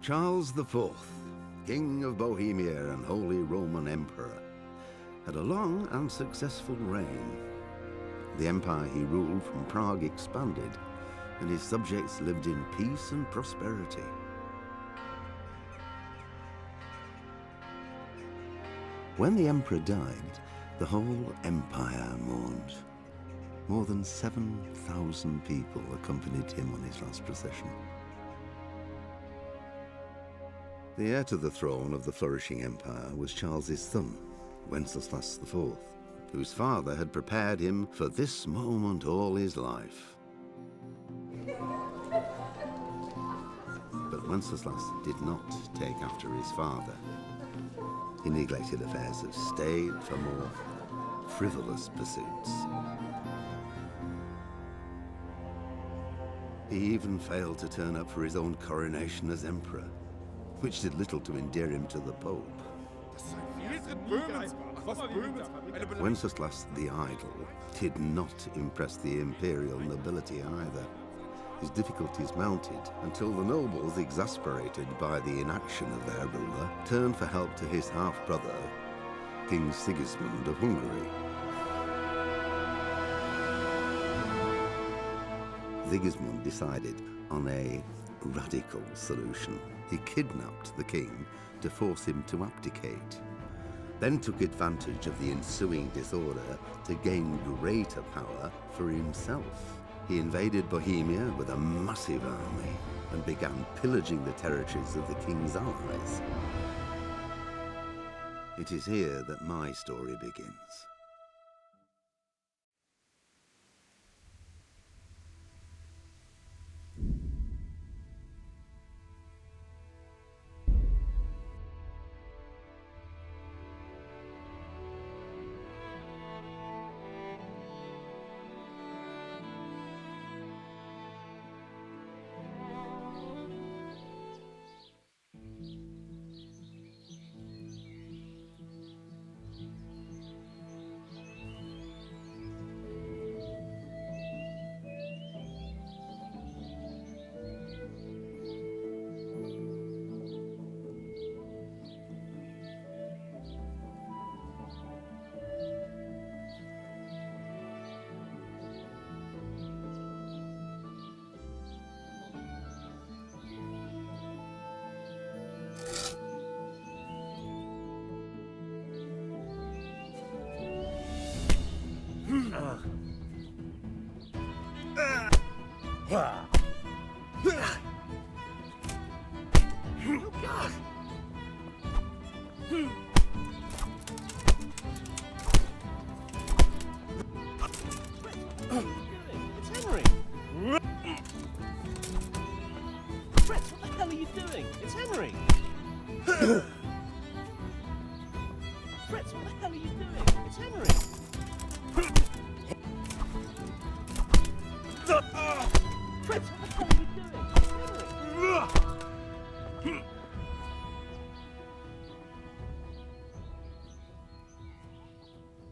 Charles IV, King of Bohemia and Holy Roman Emperor, had a long and successful reign. The empire he ruled from Prague expanded, and his subjects lived in peace and prosperity. When the emperor died, the whole empire mourned. More than 7,000 people accompanied him on his last procession. The heir to the throne of the flourishing empire was Charles's son, Wenceslas IV, whose father had prepared him for this moment all his life. But Wenceslas did not take after his father. He neglected affairs of state for more frivolous pursuits. He even failed to turn up for his own coronation as emperor, which did little to endear him to the Pope. Wenceslas the Idle did not impress the imperial nobility either. His difficulties mounted until the nobles, exasperated by the inaction of their ruler, turned for help to his half-brother, King Sigismund of Hungary. Sigismund decided on a radical solution. He kidnapped the king to force him to abdicate, then took advantage of the ensuing disorder to gain greater power for himself. He invaded Bohemia with a massive army and began pillaging the territories of the king's allies. It is here that my story begins.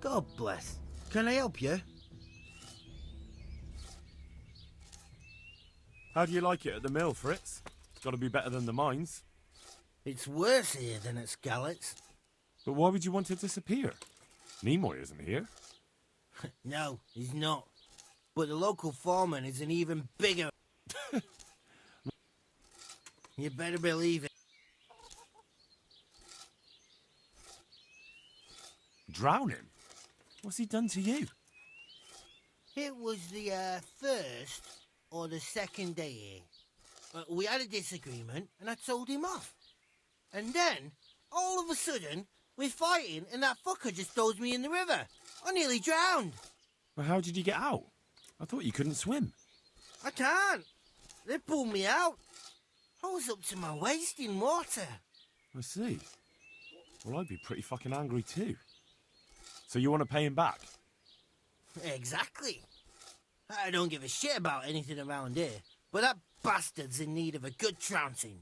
God bless. Can I help you? How do you like it at the mill, Fritz? It's got to be better than the mines. It's worse here than at Skalitz. But why would you want to disappear? Nimoy isn't here. No, he's not. But the local foreman is an even bigger... You better believe it. Drown him? What's he done to you? It was the first or the second day here. We had a disagreement and I told him off. And then, all of a sudden, we're fighting and that fucker just throws me in the river. I nearly drowned. Well, how did you get out? I thought you couldn't swim. I can't. They pulled me out. I was up to my waist in water. I see. Well, I'd be pretty fucking angry too. So you want to pay him back? Exactly. I don't give a shit about anything around here, but that bastard's in need of a good trouncing.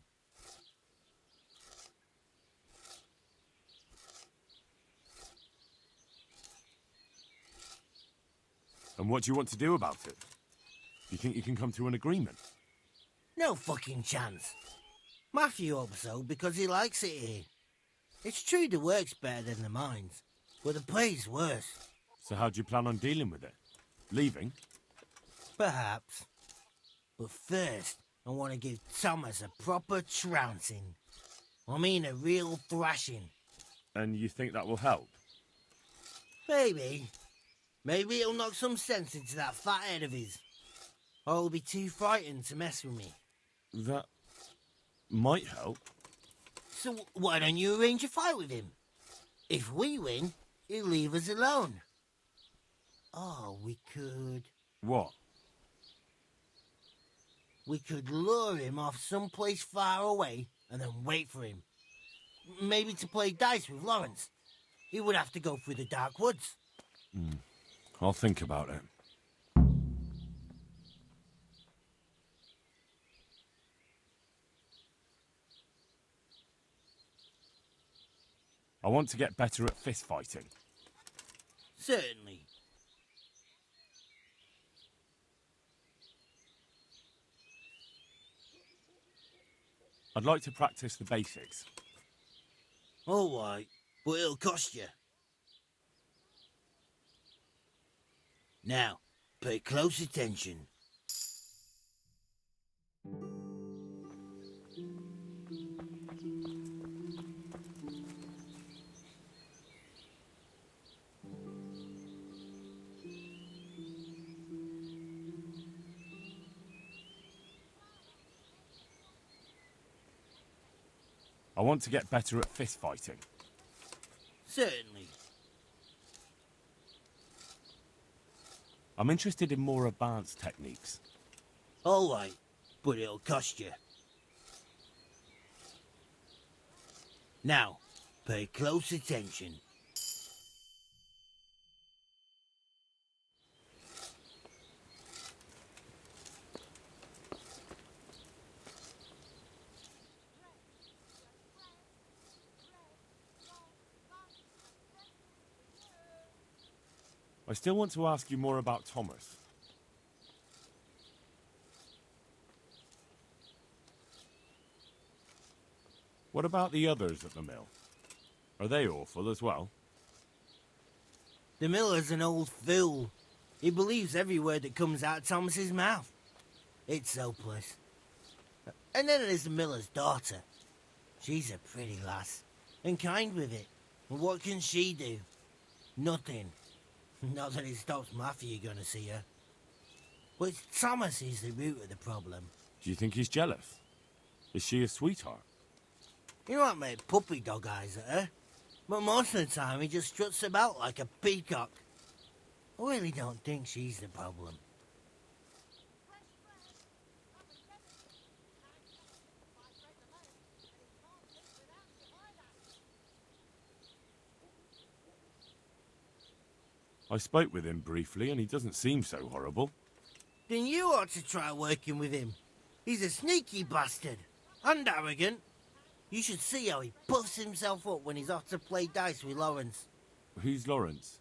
And what do you want to do about it? Do you think you can come to an agreement? No fucking chance. Matthew hopes so because he likes it here. It's true the work's better than the mines, but the pay's worse. So how do you plan on dealing with it? Leaving? Perhaps. But first, I want to give Thomas a proper trouncing. I mean a real thrashing. And you think that will help? Maybe. Maybe it'll knock some sense into that fat head of his. Or he'll be too frightened to mess with me. That might help. So why don't you arrange a fight with him? If we win, he'll leave us alone. Oh, we could... What? We could lure him off someplace far away and then wait for him. Maybe to play dice with Lawrence. He would have to go through the dark woods. I'll think about it. I want to get better at fist fighting. Certainly. I'd like to practice the basics. All right, but it'll cost you. Now, pay close attention. I want to get better at fist fighting. Certainly. I'm interested in more advanced techniques. All right, but it'll cost you. Now, pay close attention. I still want to ask you more about Thomas. What about the others at the mill? Are they awful as well? The miller's an old fool. He believes every word that comes out of Thomas's mouth. It's hopeless. And then there's the miller's daughter. She's a pretty lass, and kind with it. And what can she do? Nothing. Not that it stops Matthew going to see her. But it's Thomas who's the root of the problem. Do you think he's jealous? Is she a sweetheart? You might make puppy dog eyes at her, but most of the time he just struts about like a peacock. I really don't think she's the problem. I spoke with him briefly and he doesn't seem so horrible. Then you ought to try working with him. He's a sneaky bastard and arrogant. You should see how he puffs himself up when he's off to play dice with Lawrence. Who's Lawrence?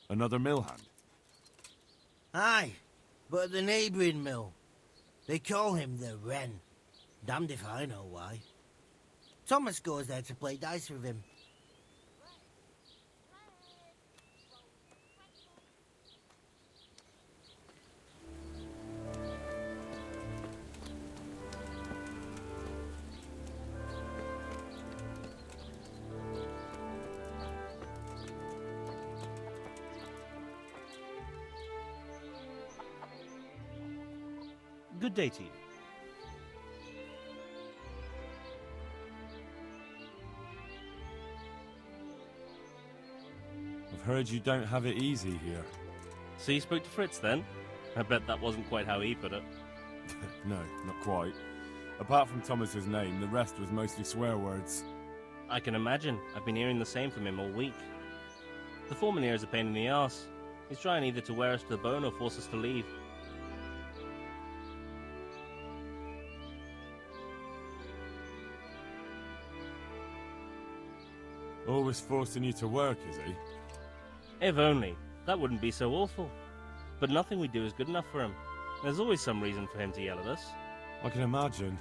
Another mill hand? Aye, but at the neighbouring mill. They call him the Wren. Damned if I know why. Thomas goes there to play dice with him. Good day to you. I've heard you don't have it easy here. So you spoke to Fritz then? I bet that wasn't quite how he put it. No, not quite. Apart from Thomas's name, the rest was mostly swear words. I can imagine. I've been hearing the same from him all week. The foreman here is a pain in the arse. He's trying either to wear us to the bone or force us to leave. Always forcing you to work, is he? If only. That wouldn't be so awful. But nothing we do is good enough for him. There's always some reason for him to yell at us. I can imagine.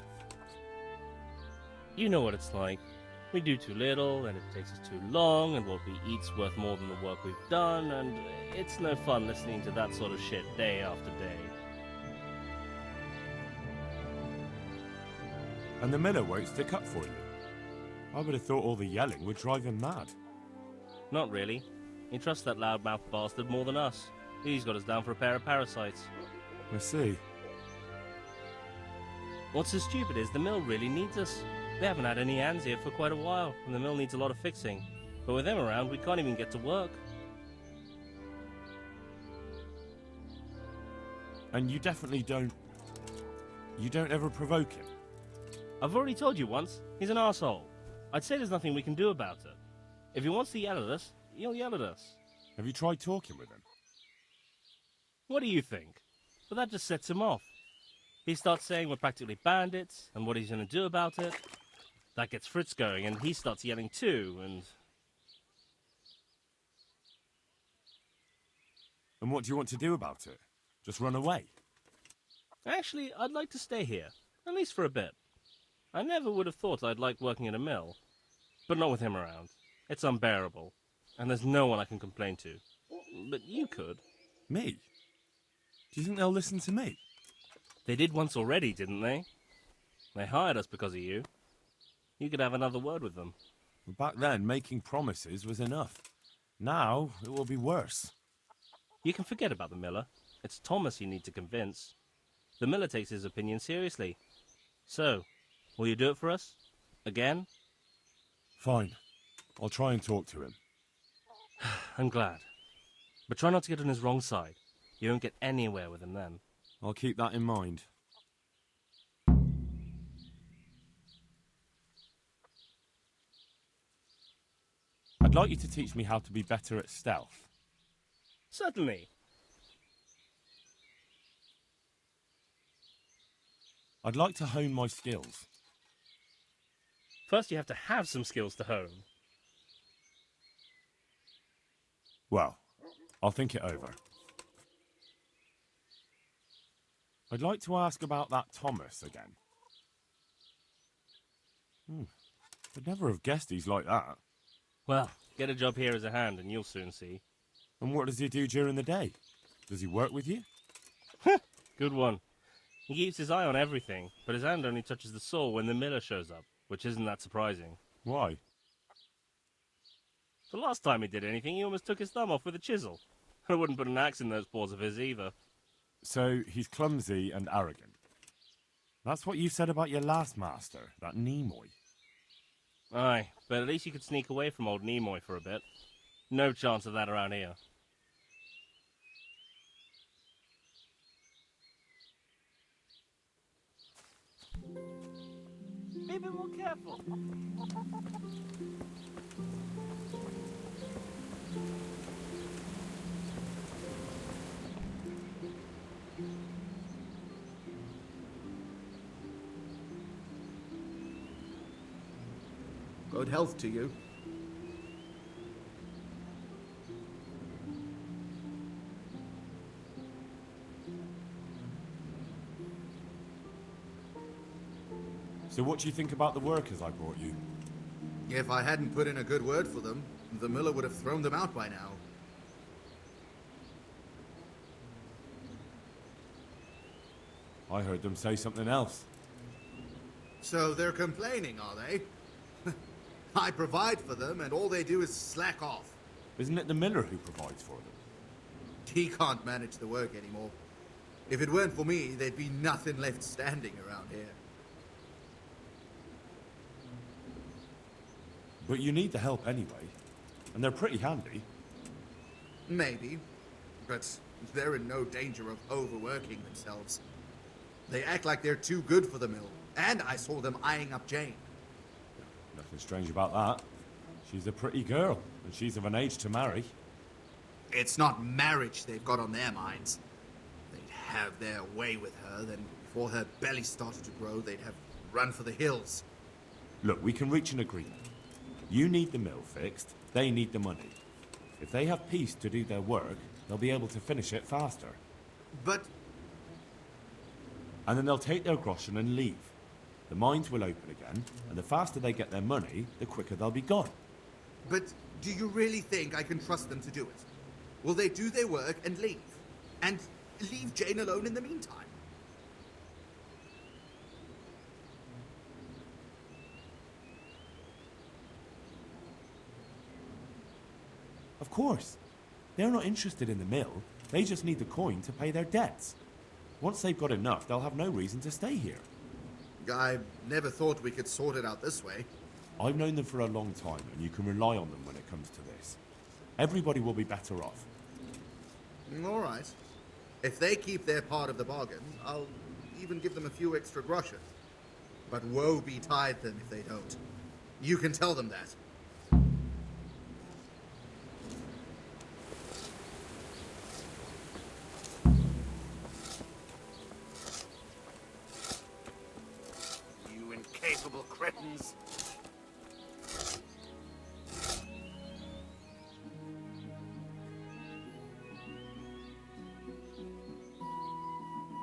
You know what it's like. We do too little, and it takes us too long, and what we eat's worth more than the work we've done, and it's no fun listening to that sort of shit day after day. And the miller won't stick up for you. I would have thought all the yelling would drive him mad. Not really. He trusts that loudmouth bastard more than us. He's got us down for a pair of parasites. I see. What's so stupid is the mill really needs us. They haven't had any hands here for quite a while, and the mill needs a lot of fixing. But with them around, we can't even get to work. And you definitely don't... You don't ever provoke him? I've already told you once, he's an arsehole. I'd say there's nothing we can do about it. If he wants to yell at us, he'll yell at us. Have you tried talking with him? What do you think? But that just sets him off. He starts saying we're practically bandits, and what he's going to do about it. That gets Fritz going, and he starts yelling too, and... And what do you want to do about it? Just run away? Actually, I'd like to stay here, at least for a bit. I never would have thought I'd like working in a mill, but not with him around. It's unbearable, and there's no one I can complain to. But you could. Me? Do you think they'll listen to me? They did once already, didn't they? They hired us because of you. You could have another word with them. Back then, making promises was enough. Now, it will be worse. You can forget about the miller. It's Thomas you need to convince. The miller takes his opinion seriously. So, will you do it for us? Again? Fine. I'll try and talk to him. I'm glad. But try not to get on his wrong side. You won't get anywhere with him then. I'll keep that in mind. I'd like you to teach me how to be better at stealth. Certainly. I'd like to hone my skills. First you have to have some skills to hone. Well, I'll think it over. I'd like to ask about that Thomas again. I'd never have guessed he's like that. Well, get a job here as a hand and you'll soon see. And what does he do during the day? Does he work with you? Good one. He keeps his eye on everything, but his hand only touches the saw when the miller shows up, which isn't that surprising. Why? The last time he did anything, he almost took his thumb off with a chisel. I wouldn't put an axe in those paws of his either. So he's clumsy and arrogant. That's what you said about your last master, that Nimoy. Aye, but at least you could sneak away from old Nimoy for a bit. No chance of that around here. Be a bit more careful. Good health to you. So what do you think about the workers I brought you? If I hadn't put in a good word for them, the miller would have thrown them out by now. I heard them say something else. So they're complaining, are they? I provide for them, and all they do is slack off. Isn't it the miller who provides for them? He can't manage the work anymore. If it weren't for me, there'd be nothing left standing around here. But you need the help anyway, and they're pretty handy. Maybe, but they're in no danger of overworking themselves. They act like they're too good for the mill, and I saw them eyeing up Jane. Nothing strange about that. She's a pretty girl, and she's of an age to marry. It's not marriage they've got on their minds. They'd have their way with her, then before her belly started to grow, they'd have run for the hills. Look, we can reach an agreement. You need the mill fixed, they need the money. If they have peace to do their work, they'll be able to finish it faster. But And then they'll take their groschen and leave. The mines will open again, and the faster they get their money, the quicker they'll be gone. But do you really think I can trust them to do it? Will they do their work and leave? And leave Jane alone in the meantime? Of course. They're not interested in the mill. They just need the coin to pay their debts. Once they've got enough, they'll have no reason to stay here. I never thought we could sort it out this way. I've known them for a long time, and you can rely on them when it comes to this. Everybody will be better off. All right. If they keep their part of the bargain, I'll even give them a few extra groschen. But woe betide them if they don't. You can tell them that. You incapable cretins.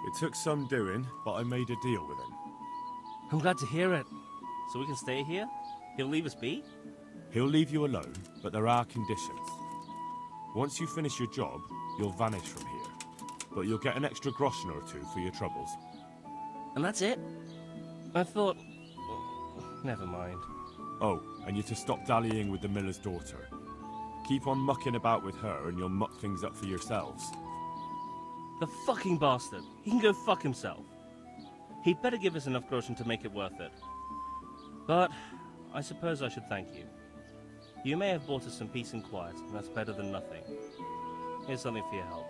It took some doing, but I made a deal with him. I'm glad to hear it. So we can stay here? He'll leave us be? He'll leave you alone, but there are conditions. Once you finish your job, you'll vanish from here. But you'll get an extra groschen or two for your troubles. And that's it? I thought... Never mind. Oh, and you're to stop dallying with the miller's daughter. Keep on mucking about with her and you'll muck things up for yourselves. The fucking bastard. He can go fuck himself. He'd better give us enough groschen to make it worth it. But I suppose I should thank you. You may have bought us some peace and quiet, and that's better than nothing. Here's something for your help.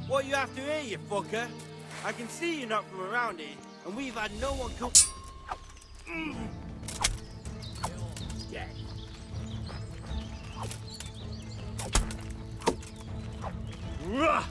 What you after here, you fucker? I can see you're not from around here, and we've had no one come... Dead. Ruh!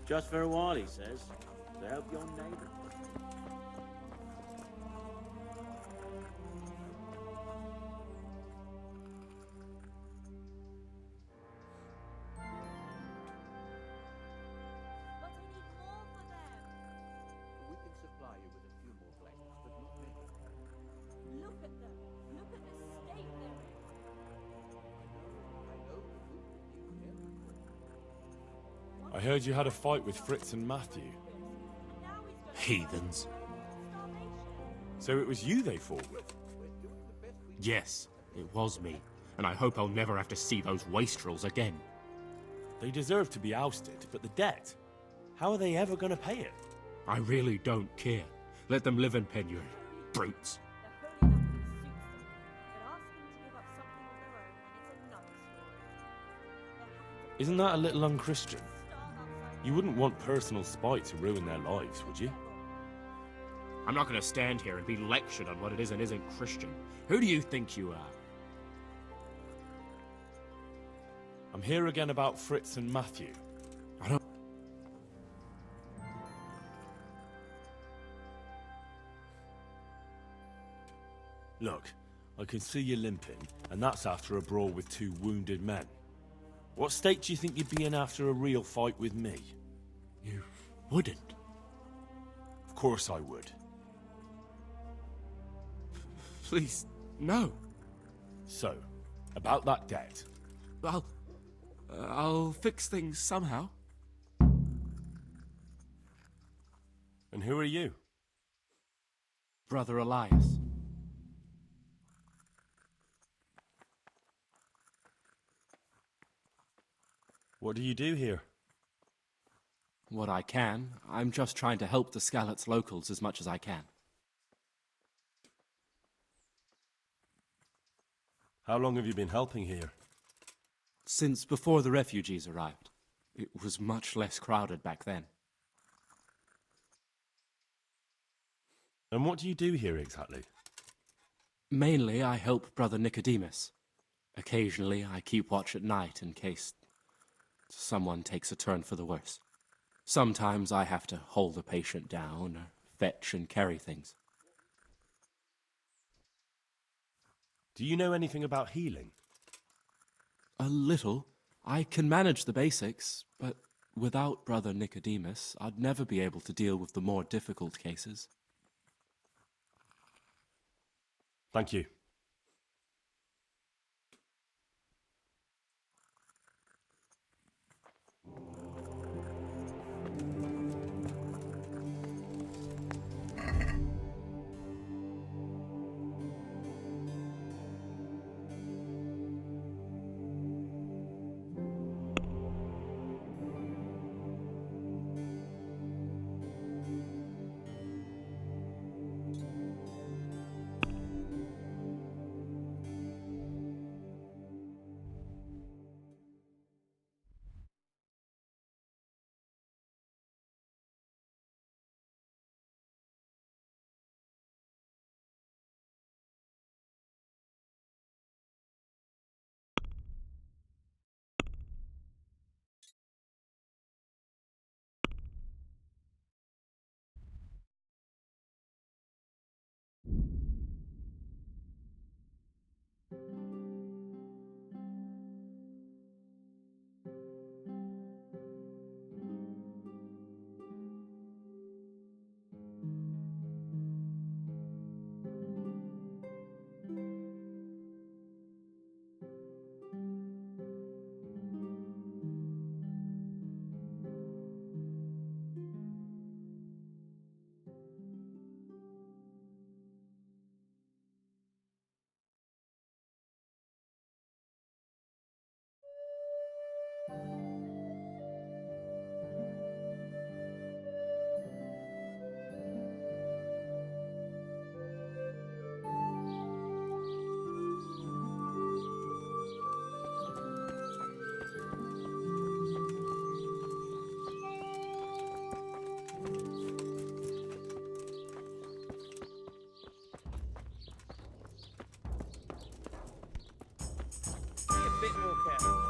Just for a while, he says. To help your neighbour. But I need more for them. We can supply you with a few more blades, but not many. Look at them. Look at the state they're in. I know the boot would be very good. I heard you had a fight with Fritz and Matthew. And now he's going Heathens. starvation. So it was you they fought with? Yes, it was me. And I hope I'll never have to see those wastrels again. They deserve to be ousted, but the debt? How are they ever going to pay it? I really don't care. Let them live in penury. Brutes. They're holy enough when it suits them. But asking to give up something of their own when it's another story. They're happy to Isn't that a little unchristian? starve outside. You wouldn't want personal spite to ruin their lives, would you? I'm not going to stand here and be lectured on what it is and isn't Christian. Who do you think you are? I'm here again about Fritz and Matthew. I don't... Look, I can see you limping, and that's after a brawl with two wounded men. What state do you think you'd be in after a real fight with me? You wouldn't. Of course I would. Please, no. So, about that debt. I'll fix things somehow. And who are you? Brother Elias. What do you do here? What I can. I'm just trying to help the Skalitz locals as much as I can. How long have you been helping here? Since before the refugees arrived. It was much less crowded back then. And what do you do here exactly? Mainly, I help Brother Nicodemus. Occasionally, I keep watch at night in case someone takes a turn for the worse. Sometimes I have to hold a patient down or fetch and carry things. Do you know anything about healing? A little. I can manage the basics, but without Brother Nicodemus, I'd never be able to deal with the more difficult cases. Thank you. Be a bit more careful.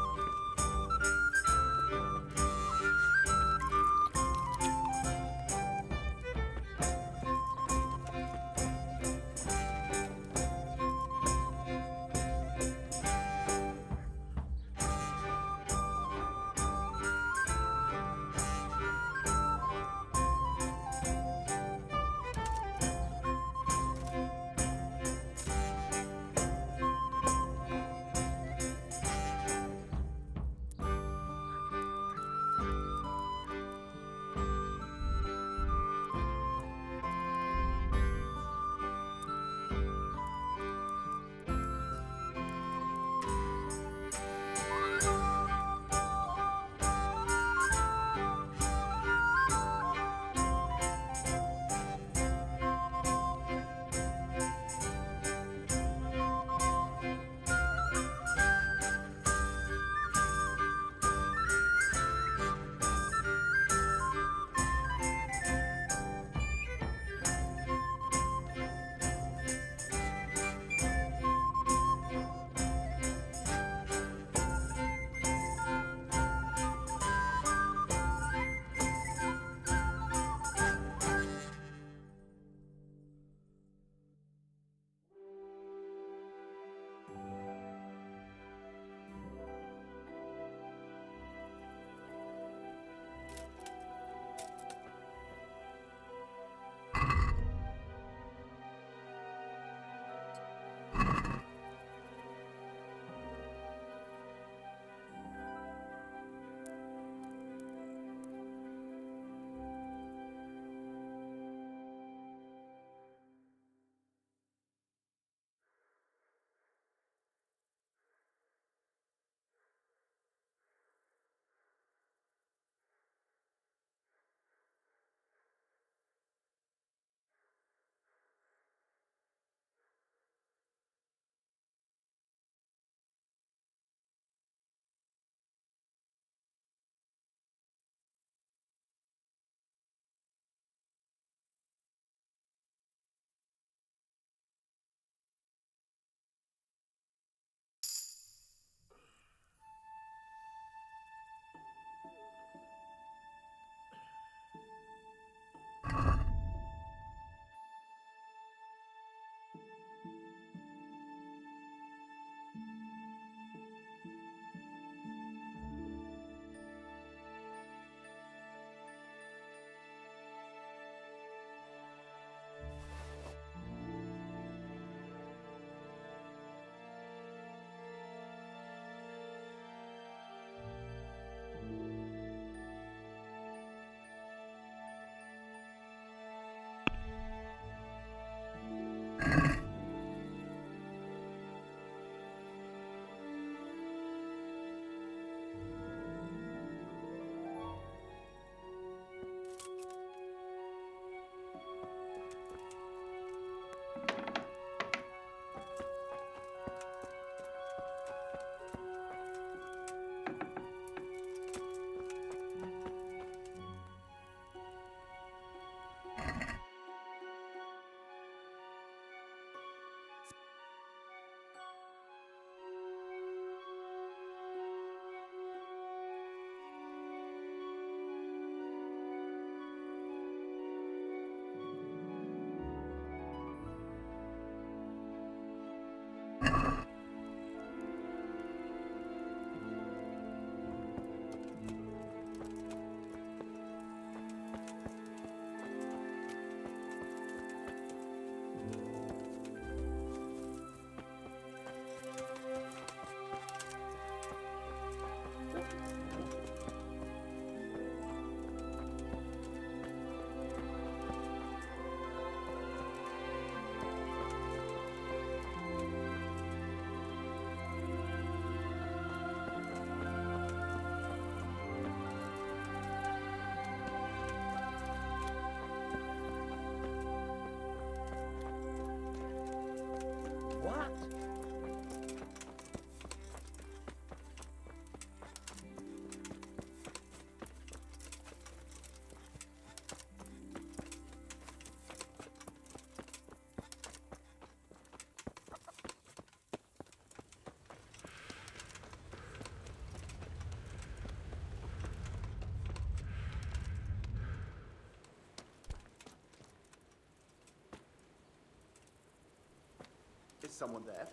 someone there.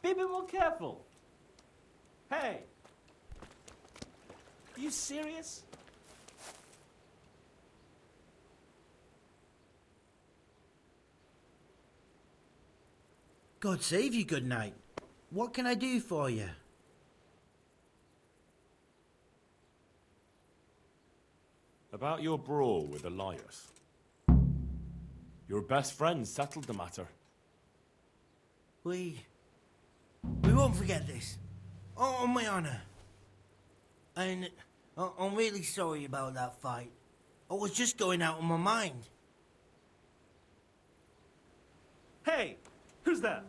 Be a bit more careful. Hey! Are you serious? God save you, good night. What can I do for you? About your brawl with Elias. Your best friend settled the matter. We won't forget this. On my honor. And I'm really sorry about that fight. I was just going out of my mind. Hey! Who's that?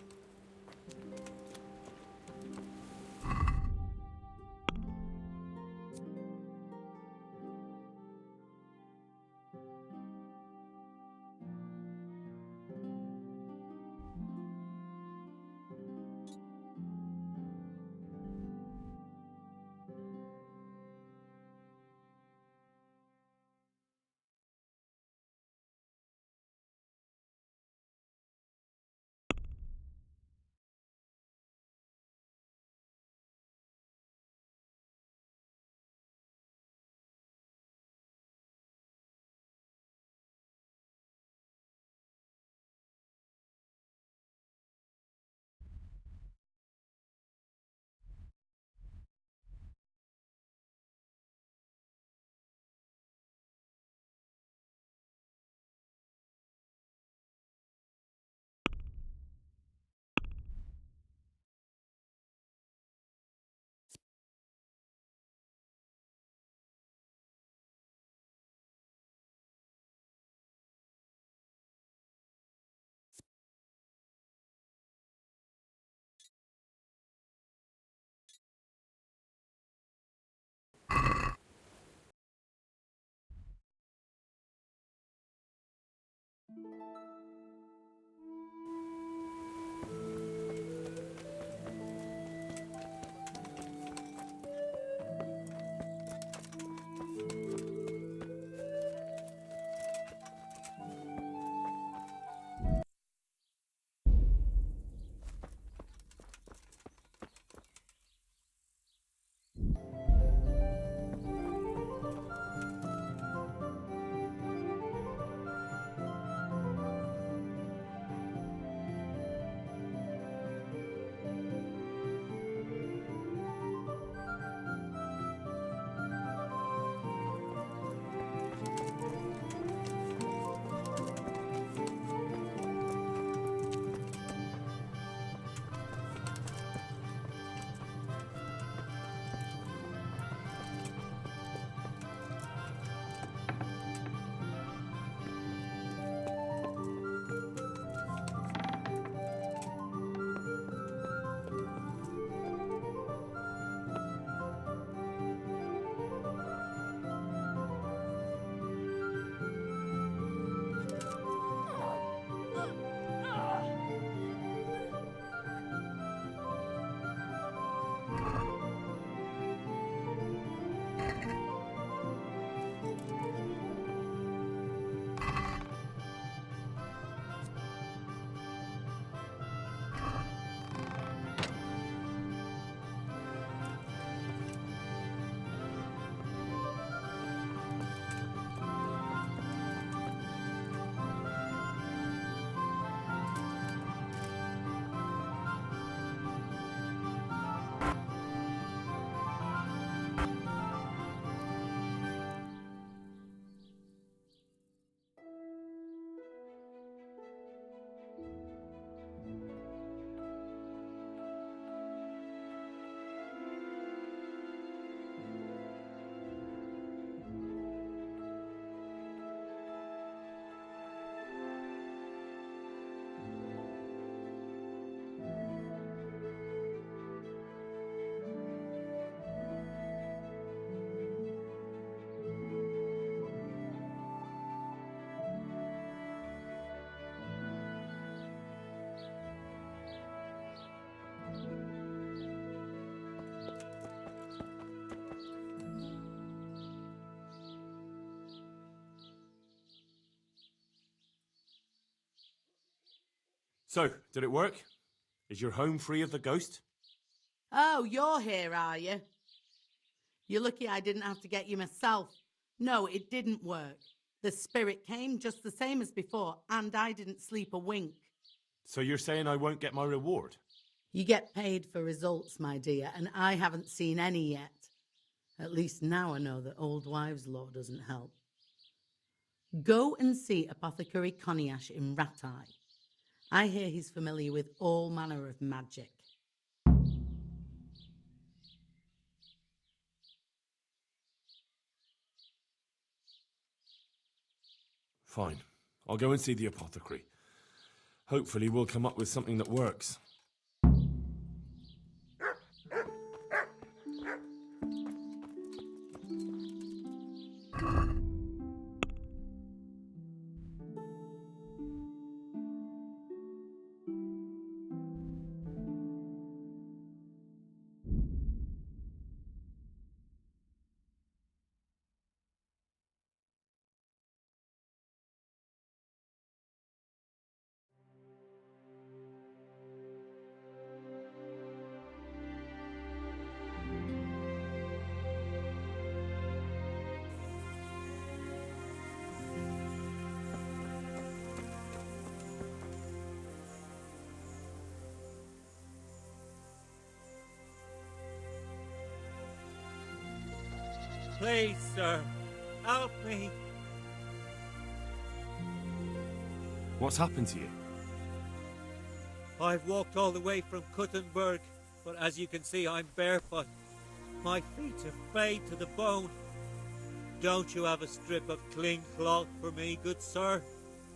So, did it work? Is your home free of the ghost? Oh, you're here, are you? You're lucky I didn't have to get you myself. No, it didn't work. The spirit came just the same as before, and I didn't sleep a wink. So you're saying I won't get my reward? You get paid for results, my dear, and I haven't seen any yet. At least now I know that old wives' law doesn't help. Go and see Apothecary Coniash in Ratai. I hear he's familiar with all manner of magic. Fine. I'll go and see the apothecary. Hopefully we'll come up with something that works. Please, sir, help me. What's happened to you? I've walked all the way from Kuttenberg, but as you can see, I'm barefoot. My feet are frayed to the bone. Don't you have a strip of clean cloth for me, good sir?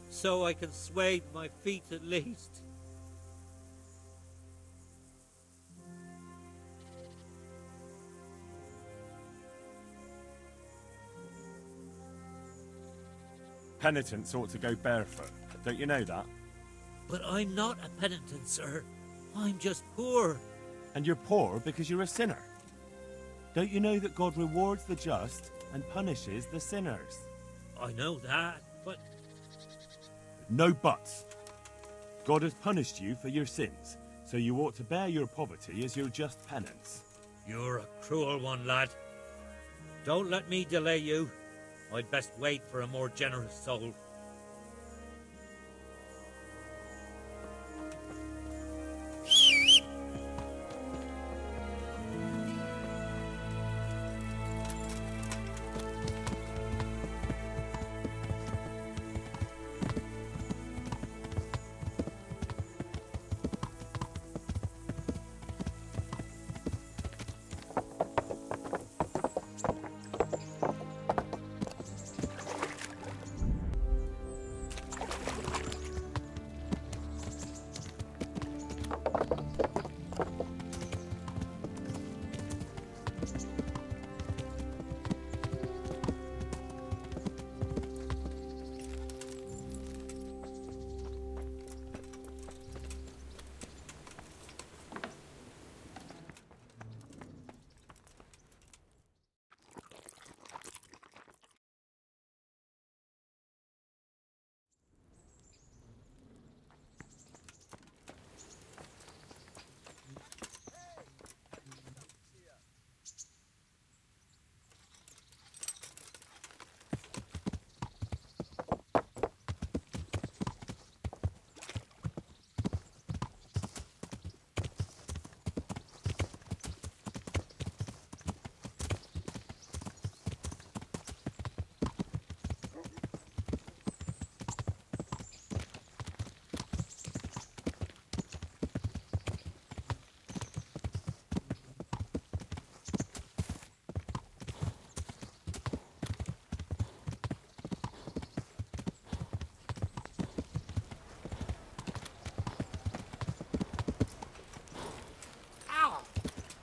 So I can swathe my feet at least. Penitents ought to go barefoot. Don't you know that? But I'm not a penitent, sir. I'm just poor. And you're poor because you're a sinner. Don't you know that God rewards the just and punishes the sinners? I know that, but... No buts. God has punished you for your sins, so you ought to bear your poverty as your just penance. You're a cruel one, lad. Don't let me delay you. I'd best wait for a more generous soul.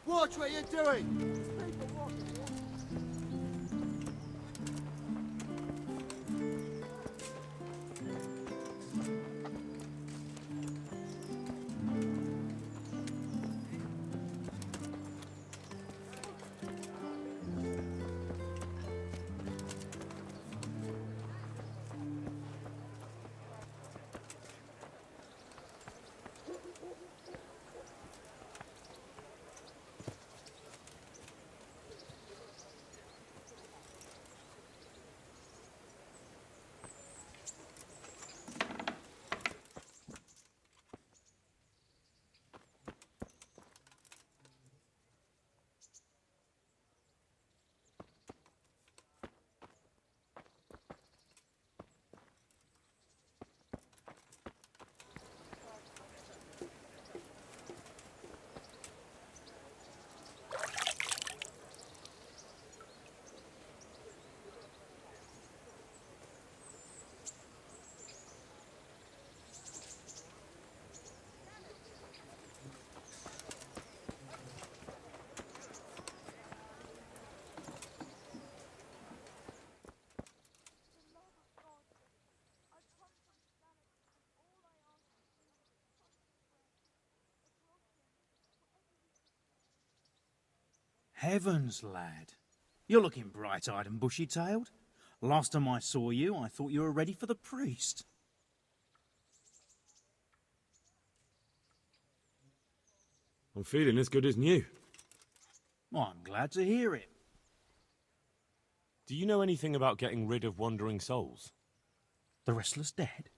Watch what you're doing! Heavens, lad. You're looking bright-eyed and bushy-tailed. Last time I saw you, I thought you were ready for the priest. I'm feeling as good as new. I'm glad to hear it. Do you know anything about getting rid of wandering souls? The restless dead?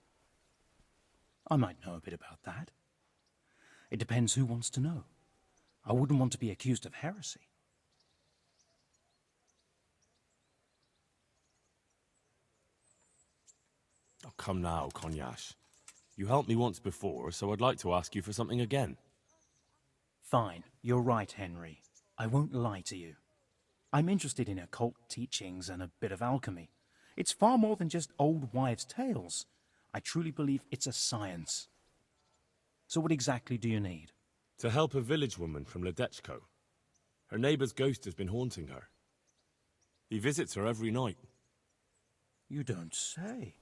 I might know a bit about that. It depends who wants to know. I wouldn't want to be accused of heresy. Oh, come now, Konyash. You helped me once before, so I'd like to ask you for something again. Fine, you're right, Henry. I won't lie to you. I'm interested in occult teachings and a bit of alchemy. It's far more than just old wives' tales. I truly believe it's a science. So what exactly do you need? To help a village woman from Ledechko. Her neighbour's ghost has been haunting her. He visits her every night. You don't say.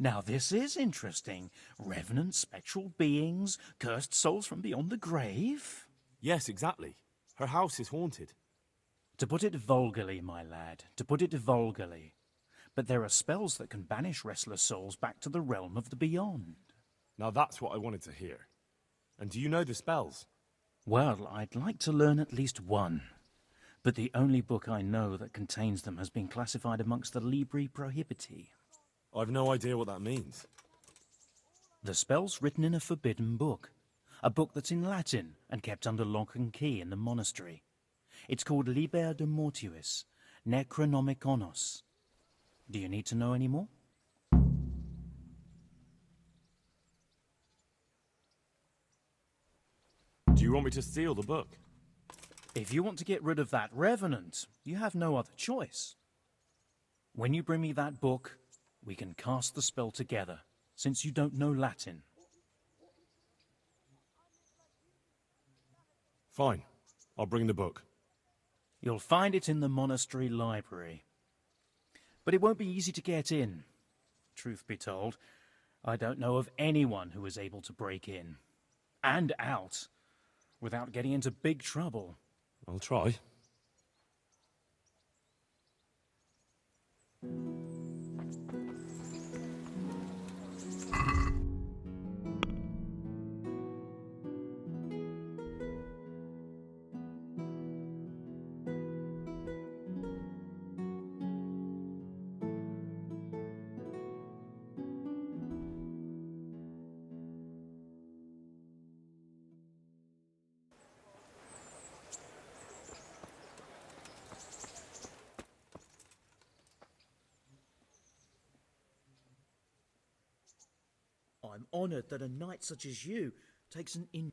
Now this is interesting. Revenant spectral beings, cursed souls from beyond the grave. Yes, exactly. Her house is haunted. To put it vulgarly, my lad, to put it vulgarly. But there are spells that can banish restless souls back to the realm of the beyond. Now that's what I wanted to hear. And do you know the spells? Well, I'd like to learn at least one. But the only book I know that contains them has been classified amongst the Libri Prohibiti. I've no idea what that means. The spell's written in a forbidden book. A book that's in Latin and kept under lock and key in the monastery. It's called Liber de Mortuis, Necronomiconos. Do you need to know any more? Do you want me to steal the book? If you want to get rid of that revenant, you have no other choice. When you bring me that book, we can cast the spell together, since you don't know Latin. Fine. I'll bring the book. You'll find it in the monastery library. But it won't be easy to get in. Truth be told, I don't know of anyone who is able to break in and out without getting into big trouble. I'll try. I'm honoured that a knight such as you takes an in...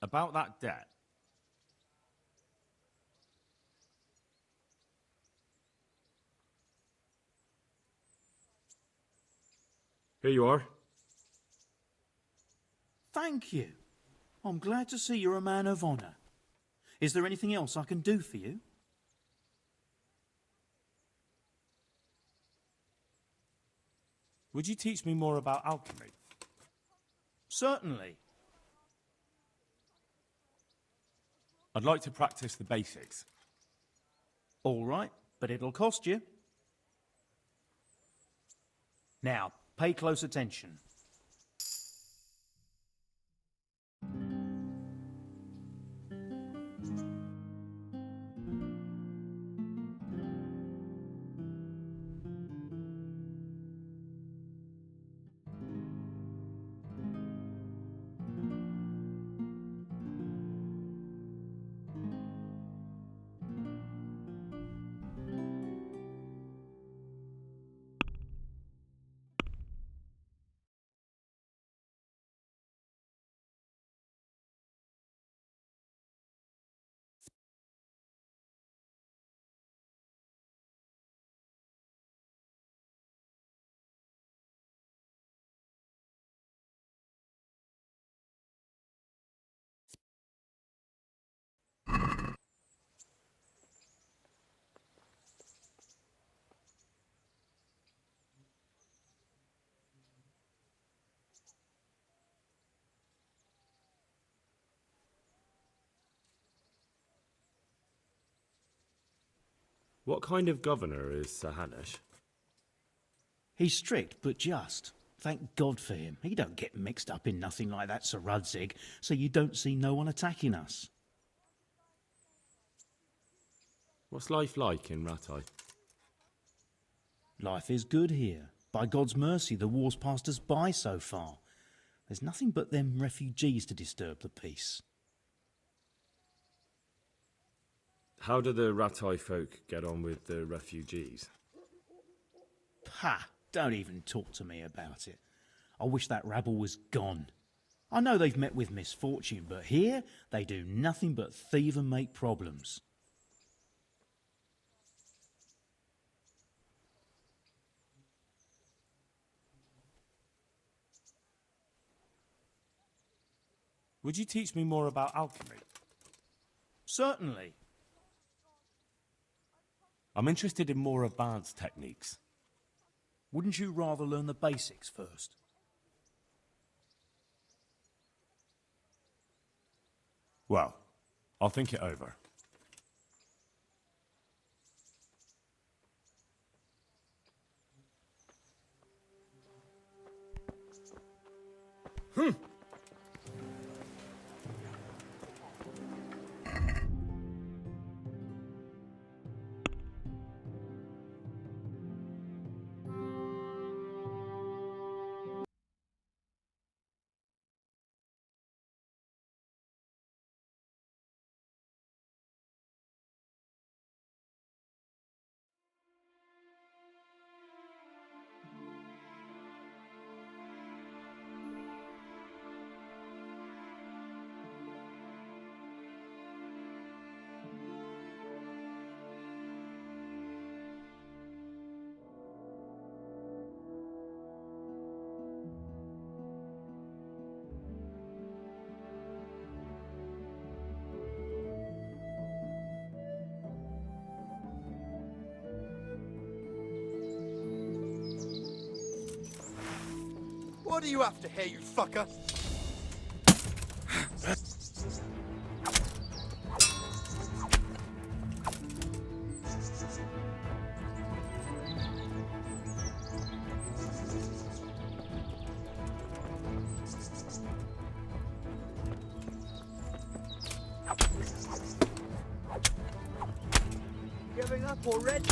About that debt. Here you are. Thank you. I'm glad to see you're a man of honour. Is there anything else I can do for you? Would you teach me more about alchemy? Certainly. I'd like to practice the basics. All right, but it'll cost you. Now, pay close attention. What kind of governor is Sir Hanush? He's strict but just. Thank God for him. He don't get mixed up in nothing like that, Sir Rudzig, so you don't see no one attacking us. What's life like in Rattay? Life is good here. By God's mercy, the war's passed us by so far. There's nothing but them refugees to disturb the peace. How do the Rattay folk get on with the refugees? Pah! Don't even talk to me about it. I wish that rabble was gone. I know they've met with misfortune, but here they do nothing but thieve and make problems. Would you teach me more about alchemy? Certainly. I'm interested in more advanced techniques. Wouldn't you rather learn the basics first? Well, I'll think it over. What are you after here, you fucker? Giving up already?